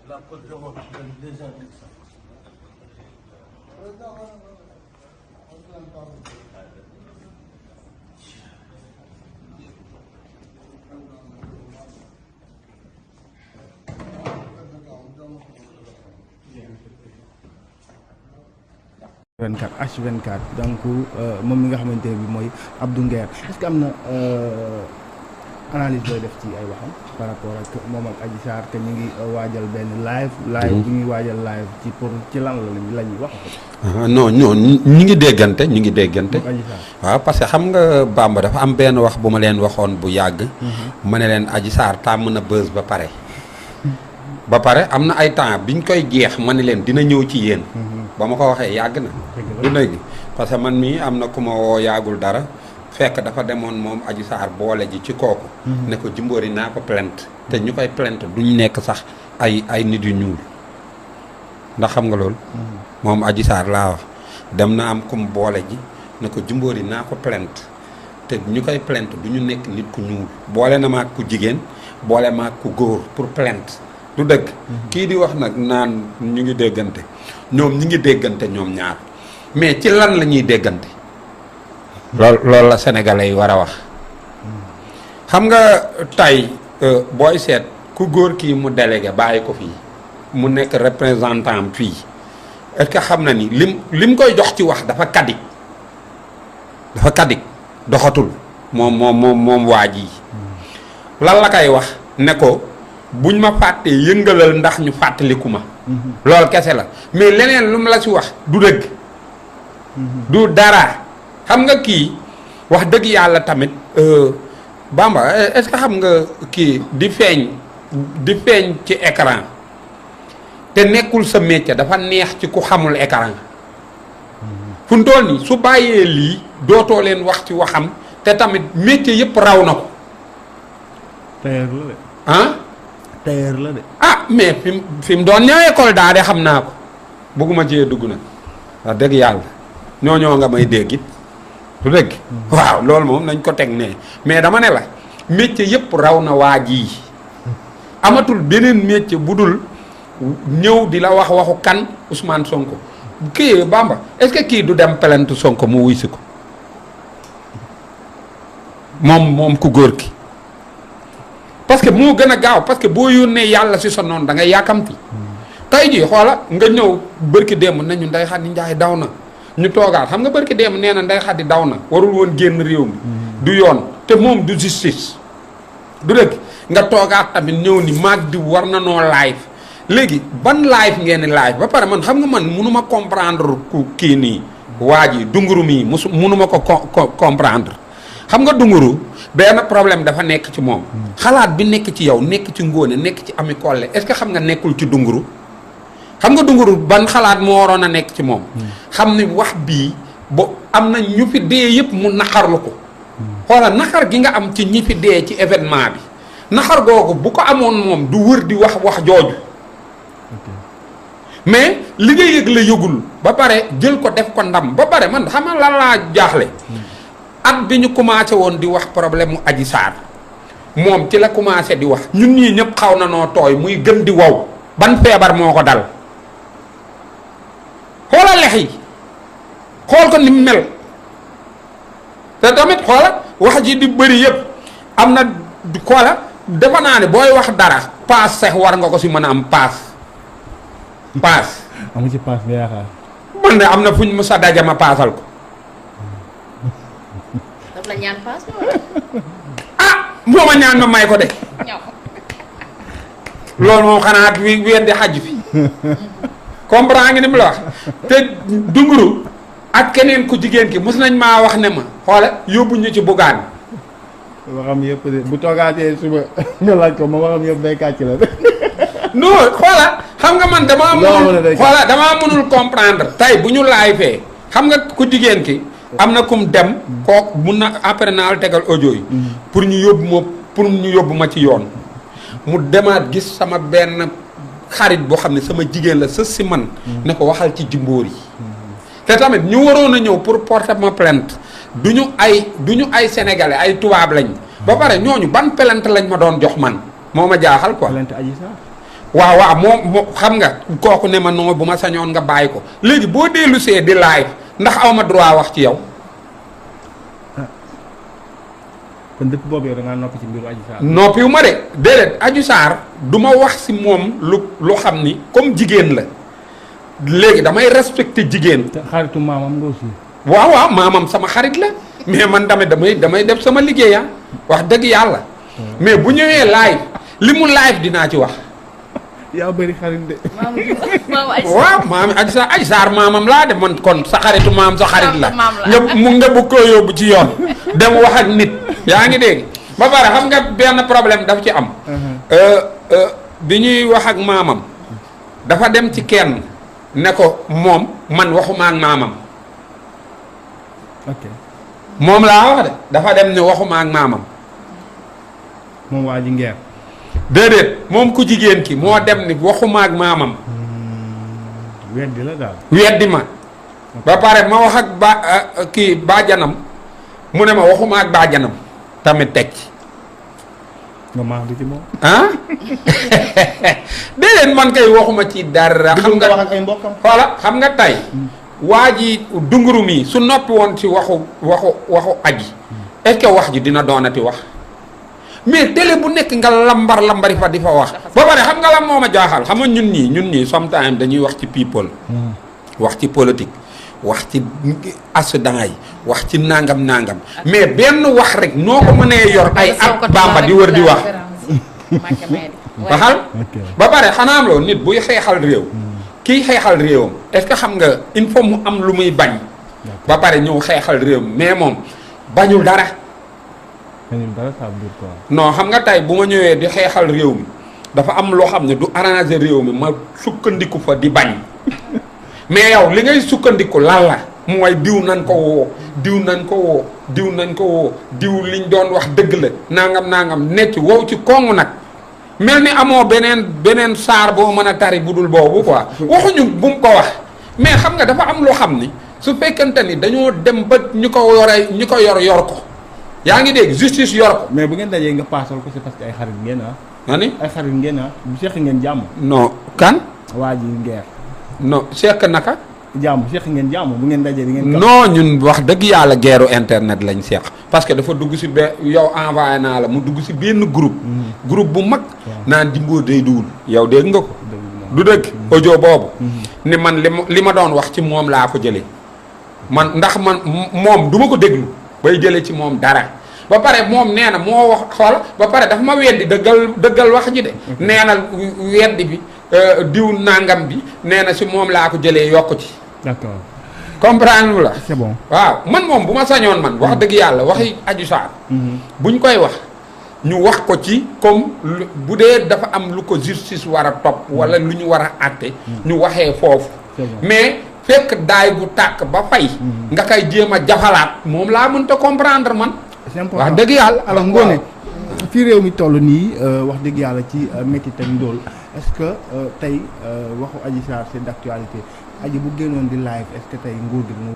La Côte d'Europe, déjà H24 donc moom mi nga xamante ne bi mooy Abdou Nguer est-ce que am na analyse booy def ci ay waxam par rapport ak moom ak Adji Sarr te ñu ngi waajal benn live bu ñuy waajal live ci pour ci lan la ñuy wax. non ñu ngi déggante waaw parce que xam nga Bamba dafa am benn wax bu ma leen waxoon bu yàgg. ma ne leen Adji Sarr tàmm na buzz ba pare. ba pare am na ay temps biñ koy jeex ma ne leen dina ñëw ci yéen. ba ma ko waxee yàgg na. du léegi parce que man mii am na ku ma woo yàggul dara. fekk dafa demoon moom Adji Sarr boole ji ci kooku. ne ko Jimbori naa ko plainte. te ñu koy plainte duñ nekk sax ay nit yu ñuul ndax xam nga loolu. moom Adji Sarr laa wax dem na am kum boole ji ne ko Jimbori naa ko plainte te ñu koy plainte du ñu nekk nit ku ñuul. boole na maag ku jigéen boole maag ku góor pour plainte du dëgg. kii di wax nag naan ñu ngi déggante ñoom ñi ngi déggante ñoom ñaar mais ci lan la ñuy déggante. loolu la sénégalais yi war a wax xam nga tey booy seet ku góor kii mu délégué bàyyi ko fii mu nekk représentant fii est-ce que xam na ni lim koy jox ci wax dafa kadik doxatul moom waa ji lan la koy wax ne ko buñ ma fàttee yëngalal ndax ñu fàttaliku ma. loolu kese la mais leneen lu mu la ci wax du dëgg. du dara. xam nga kii wax dëgg yàlla tamit Bamba est-ce que xam nga kii di feeñ ci écran te nekkul sa métier dafa neex ci ku xamul écran fu mu toll nii su bàyyee lii dootoo leen wax ci waxam te tamit métier yëpp raw na ko. tailleur la de. ah. tailleur la de. ah mais fi mu doon ñëw école daa de xam naa ko bëgguma cee dugg nag wax dëgg yàlla ñoo nga may dégg it. du dëgg waaw loolu moom nañ ko teg ne mais dama ne la métier yëpp raw na waa ji amatul beneen métier bu dul ñëw di la waxu kan Ousmane Sonko kii Bamba est-ce que kii du dem plainte Sonko mu wuy si ko moom ku góor ki parce que moo gën a gaaw parce que boo yónnee yàlla si sa noonu da ngay yàkkamti tey jii xoola nga ñëw bërki démb nañu Ndeye Khady Ndiaye daw na ñu toogaat xam nga barki dem nee na Ndeye Khady daw na warul woon génn réew mi du yoon te moom du justice du dëgg nga toogaat tamit ñëw ni maag di war na noo live léegi ban live ngeen di live ba pare man xam nga man mënuma comprendre ku kii nii waa ji dunguru mii mënuma ko comprendre xam nga dunguru benn problème dafa nekk ci moom xalaat bi nekk ci yow nekk ci Ngóone nekk ci Ami Collé est-ce que xam nga nekkul ci dunguru xam nga dunguru ban xalaat moo waroon a nekk ci moom xam ni wax bii bo am na ñu fi dee yëpp mu naxarlu ko xoolal naxar gi nga am ci ñi fi dee ci événement bi naxar googu bu ko amoon moom du wër di wax jooju mais li nga yëg la yëgul ba pare jël ko def ko ndam ba pare man xam nga lan laa jaaxle at bi ñu commencé woon di wax problème mu Adji Sarr moom ci la commencé di wax ñun ñii ñëpp xaw na noo tooy muy gën di wow ban feebar moo ko dal xoolal lex yi xool ko ni mu mel te tamit xoola wax ji di bëri yëpp am na xoola dafa naa ne booy wax dara paas sax war nga ko si mën a am paas amu ci paas nga yaakaar. man de am na fuñ mu sa daje ma paasal ko. daf la ñaan paas ah moo ma ñaan ma may ko de. loolu moom xanaa weddi xaj fi comprendre nga ni mu la wax te dunguru ak keneen ku jigéen ki mos nañ maa wax ne ma xoola yóbbu ñu ci bugaan. waxam yëpp de bu toogaatee suba nga laaj ko ma waxam yëpp day kàcc la. non xoola xam nga man damaa mënul comprendre tey bu ñu laay fee xam nga ku jigéen ki am na kum dem kook mun na après naa la tegal audio yi pour ñu yóbbu ma pour ñu yóbbu ma ci yoon mu demaat gis sama benn xarit boo xam ne sama jigéen la sës si man ne ko waxal ci Jimbori yi te tamit ñu waroon a ñëw pour porter ma plainte du ñu ay sénégalais ay tubaab lañ ba pare ñooñu ban plainte lañ ma doon jox man moo ma jaaxal quoi. plainte Adji Sarr. waaw moom xam nga kooku ne ma non bu ma sañoon nga bàyyi ko léegi boo dellu see di live ndax aw ma droit wax ci yow. kon depuis boobu yow da ngaa noppi ci mbiru Adji Sarr. noppiwu ma de déedéet Adji Sarr du ma wax si moom lu xam ni comme jigéen la léegi damay respecté jigéen. te xaritu maamam nga aussi. waaw maamam sama xarit la mais man tamit damay def sama liggéey wax dëgg yàlla. mais bu ñëwee live li mu live dinaa ci wax. yaa bëri xarit de. waaw maam Adji Sarr maamam laa de man kon sa xaritu maam sa xarit la. nga bëgg koo yóbbu ci yoon. dem wax ak nit. yaa ngi dégg ba pare xam nga benn problème daf ci am. bi ñuy wax ak maamam dafa dem ci kenn ne ko moom man waxuma ak maamam. ok moom laa wax de dafa dem ne waxuma ak maamam. moom waa ji ngeer. déedéet moom ku jigéen ki moo dem ni waxuma ak maamam. weddi la daal. weddi ma. ba pare ma wax ak kii baajanam mu ne ma waxuma ak baajanam tamit teg ci. nga maax bi ci moom. ah déedéet man kay waxuma ci dara. xam nga wax ak ay mbokkam. voilà xam nga tey. waa ji dunguru mi su noppi woon ci waxu aji. est-ce que wax ji dina doonati wax. mais télé bu nekk nga lambari fa di fa wax. ba pare xam nga la moo ma jaaxal xam nga ñun ñii sometimes dañuy wax ci people. wax ci politique. wax ci accident yi wax ci nangam mais benn wax rek noo ko mënee yor ay at Bamba di wër di wax. waxal ba pare xanaa am loolu nit buy xeexal réew. kiy xeexal réewam est-ce que xam nga il faut mu am lu muy bañ. ba pare ñëw xeexal réew mais moom bañul dara. non xam nga tey bu ma ñëwee di xeexal réew mi dafa am loo xam ne du arranger réew mi ma sukkandiku fa di bañ mais yow li ngay sukkandiku lan la mooy diw nañ ko woo diw liñ doon wax dëgg la nangam nekk wow ci kongu nag mel ni amoo beneen saar boo mën a tari budul boobu quoi waxuñu bu mu ko wax mais xam nga dafa am loo xam ni su fekkante ni dañoo dem ba ñu ko yor ko yaa ngi dégg justice yor ko. mais bu ngeen dajee nga paasal ko c'est parce que ay xarit ngeen ay xarit ngeen bu seq ngeen jàmm. non kan. waa ji ngeer. non seq naka. jàmm seq ngeen jàmm bu ngeen dajee di ngeen. non ñun wax dëgg yàlla geeru internet lañ seq parce que dafa dugg si yow envoyé naa la mu dugg si benn groupe. groupe bu mag. naan Jimbori day duwul. yow dégg nga ko. du dëgg audio boobu. ni man li ma doon wax ci moom laa ko jëlee. man ndax man moom du ma ko déglu. bay jëlee ci moom dara ba pare moom nee na moo wax xool ba pare dafa ma weddi dëggal wax ji de nee na weddi bi diw nangam bi nee na si moom laa ko jëlee yokku ci. d'accord comprendre la. c'est bon waaw man moom bu ma sañoon man wax dëgg yàlla waxi Adji Sarr buñ koy wax ñu wax ko ci comme bu dee dafa am lu ko justice war a topp wala lu ñu war a àtte ñu waxee foofu mais fekk daay bu tàkk ba fay nga koy jéem a jafalaat moom laa mënta comprendre man. c'est important wax dëgg yàlla. alors Ngoné fii réew mi toll nii wax dëgg yàlla ci métti ak ndóol est-ce que tey waxu Adji Sarr c'est d'actualité Adji bu génnoon di live est-ce que tey nguur gi